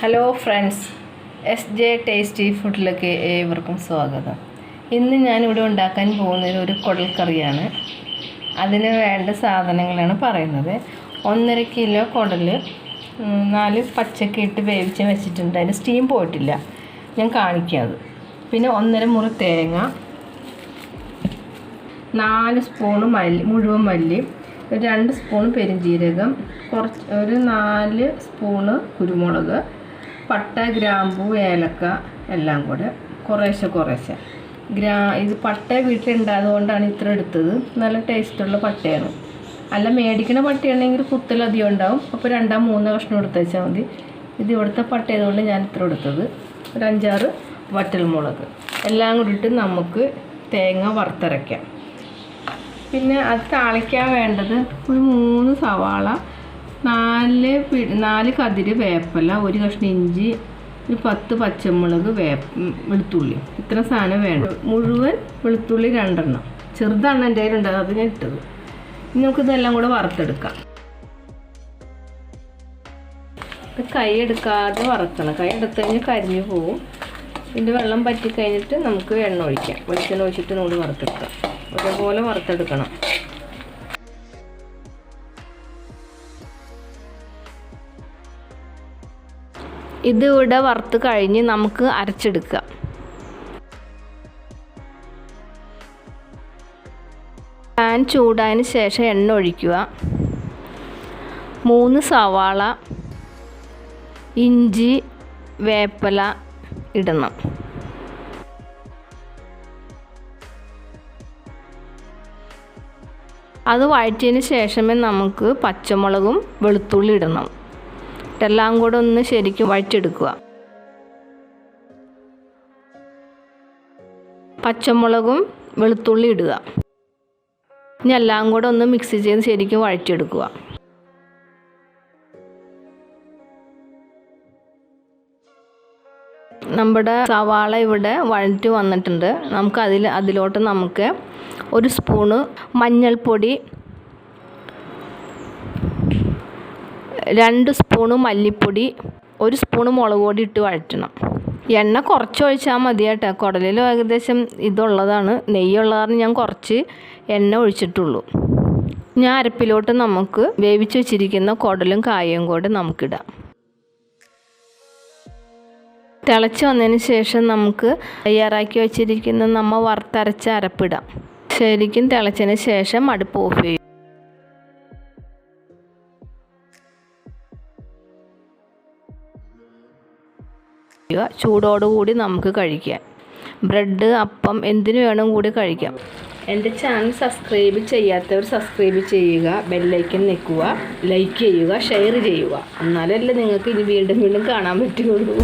Hello friends, SJ tasty ഫുഡിലേക്ക് ഏവർക്കും സ്വാഗതം. ഇന്ന് ഞാനിവിടെ ഉണ്ടാക്കാൻ പോകുന്നത് ഒരു കുടൽ കറിയാണ്. അതിന് വേണ്ട സാധനങ്ങളാണ് പറയുന്നത്. 1.5 കിലോ കുടൽ 4 പച്ചക്ക ഇട്ട് വേവിച്ച് വെച്ചിട്ടുണ്ട്. അതിന് സ്റ്റീം പോയിട്ടില്ല, ഞാൻ കാണിക്കാം അത്. പിന്നെ 1.5 മുറി തേങ്ങ, 4 സ്പൂണ് മുഴുവൻ മല്ലി, 2 സ്പൂൺ പെരുംജീരകം, ഒരു 4 സ്പൂണ് കുരുമുളക്, പട്ട, ഗ്രാമ്പൂ, ഏലക്ക എല്ലാം കൂടെ കുറേശ്ശെ. ഇത് പട്ട വീട്ടിലുണ്ടായതുകൊണ്ടാണ് ഇത്ര എടുത്തത്. നല്ല ടേസ്റ്റുള്ള പട്ടയാണ്. അല്ല, മേടിക്കണ പട്ടയാണെങ്കിൽ കുത്തലധികം ഉണ്ടാവും. അപ്പോൾ 2-3 കഷ്ണം എടുത്ത് വെച്ചാൽ മതി. ഇത് ഇവിടുത്തെ പട്ടയായതുകൊണ്ട് ഞാൻ ഇത്ര എടുത്തത്. ഒരു 5-6 വറ്റൽമുളക് എല്ലാം കൂടിയിട്ട് നമുക്ക് തേങ്ങ വറുത്തരയ്ക്കാം. പിന്നെ അത് താളിക്കാൻ വേണ്ടത് ഒരു 3 സവാള, 4 കതിര് വേപ്പില, 1 കഷ്ണം ഇഞ്ചി, ഒരു 10 പച്ചമുളക്, വെളുത്തുള്ളി. ഇത്ര സാധനം വേണം. മുഴുവൻ വെളുത്തുള്ളി 2 എണ്ണം, ചെറുതാണ് എൻ്റെ കയ്യിലുണ്ടത്, അത് ഞാൻ ഇട്ടത്. ഇനി നമുക്കിതെല്ലാം കൂടെ വറുത്തെടുക്കാം. കൈ എടുക്കാതെ വറുക്കണം. കൈ എടുത്ത് കഴിഞ്ഞാൽ കരിഞ്ഞു പോവും. ഇതിൻ്റെ വെള്ളം പറ്റി കഴിഞ്ഞിട്ട് നമുക്ക് എണ്ണ ഒഴിക്കാം. വെളിച്ചെണ്ണ ഒഴിച്ചിട്ട് നമ്മൾ വറുത്തെടുക്കാം. അതേപോലെ വറുത്തെടുക്കണം. ഇതിവിടെ വറുത്ത് കഴിഞ്ഞ് നമുക്ക് അരച്ചെടുക്കാം. പാൻ ചൂടായതിന് ശേഷം എണ്ണ ഒഴിക്കുക. 3 സവാള, ഇഞ്ചി, വേപ്പില ഇടണം. അത് വഴറ്റിയതിന് ശേഷമേ നമുക്ക് പച്ചമുളകും വെളുത്തുള്ളി ഇടണം. എല്ലാം കൂടെ ഒന്ന് ശരിക്കും വഴറ്റിയെടുക്കുക. പച്ചമുളകും വെളുത്തുള്ളി ഇടുക. ഇനി എല്ലാം കൂടെ ഒന്ന് മിക്സ് ചെയ്ത് ശരിക്കും വഴറ്റിയെടുക്കുക. നമ്മുടെ സവാള ഇവിടെ വഴറ്റി വന്നിട്ടുണ്ട്. നമുക്ക് അതിലോട്ട് നമുക്ക് 1 സ്പൂണ് മഞ്ഞൾപ്പൊടി, 2 സ്പൂണ് മല്ലിപ്പൊടി, 1 സ്പൂണ് മുളക് പൊടി ഇട്ട് വഴറ്റണം. എണ്ണ കുറച്ച് ഒഴിച്ചാൽ മതി കേട്ടോ. കുടലിൽ ഏകദേശം ഇതുള്ളതാണ്, നെയ്യുള്ളതാണ്. ഞാൻ കുറച്ച് എണ്ണ ഒഴിച്ചിട്ടുള്ളൂ. ഞാൻ അരപ്പിലോട്ട് നമുക്ക് വേവിച്ച് വെച്ചിരിക്കുന്ന കുടലും കായയും കൂടെ നമുക്കിടാം. തിളച്ച് വന്നതിന് ശേഷം നമുക്ക് തയ്യാറാക്കി വെച്ചിരിക്കുന്ന നമ്മൾ വറുത്തരച്ച അരപ്പിടാം. ശരിക്കും തിളച്ചതിന് ശേഷം അടുപ്പ് ഓഫ് ചെയ്യും. ചൂടോടുകൂടി നമുക്ക് കഴിക്കാം. ബ്രെഡ്, അപ്പം എന്തിനു വേണം കൂടി കഴിക്കാം. എൻ്റെ ചാനൽ സബ്സ്ക്രൈബ് ചെയ്യാത്തവർ സബ്സ്ക്രൈബ് ചെയ്യുക, ബെല്ലൈക്കൻ നിൽക്കുക, ലൈക്ക് ചെയ്യുക, ഷെയർ ചെയ്യുക. എന്നാലല്ലേ നിങ്ങൾക്ക് ഇനി വീണ്ടും കാണാൻ പറ്റുകയുള്ളൂ.